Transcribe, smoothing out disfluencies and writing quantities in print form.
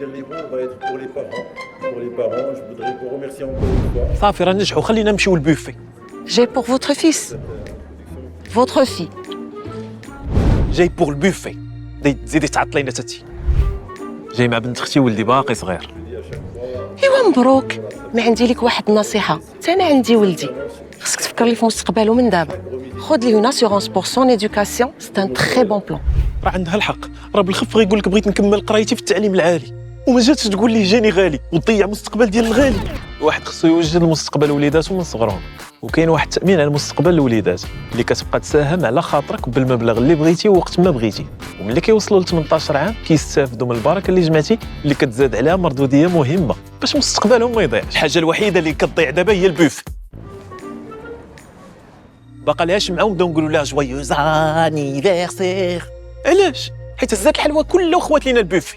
des livres va être pour les parents. Pour les parents, je voudrais vous remercier encore une fois. صافي راه نجحوا، خلينا نمشيو للبوفي. J'ai pour votre fils. Votre fille. جاي بوغ البوفي. تزيدي تعطلينا تاتي. جاي مع بنت اختي وولدي باقي صغير. ايوا مبروك. ما عندي لك واحد النصيحه، حتى انا عندي ولدي، خصك تفكر لي في مستقبله من دابا. خذ لي اون اسيورونس بور سون ايدوكاسيون، سي ان تري بون بلان. راه عندها الحق، راه بالخف غيقول لك بغيت نكمل قرايتي في التعليم العالي وما جاتش تقول ليه جاني غالي وتضيع مستقبل ديال الغالي. الواحد خصو يوجد لمستقبل وليداتو من صغرهم، وكاين واحد التامين على مستقبل الوليدات اللي كتبقى تساهم على خاطرك بالمبلغ اللي بغيتي ووقت ما بغيتي، وملي كيوصلوا ل 18 عام كيستافدوا من البركه اللي جمعتي اللي كتزاد عليها مردوديه مهمه باش مستقبلهم ما يضيعش. الحاجه الوحيده اللي كتضيع دابا هي البوف. باقا لهاش معاهم نبداو نقولوا لها جويوز انيفيرسير. علاش؟ حيت هزات الحلوى كلها وخوات لينا البوفي.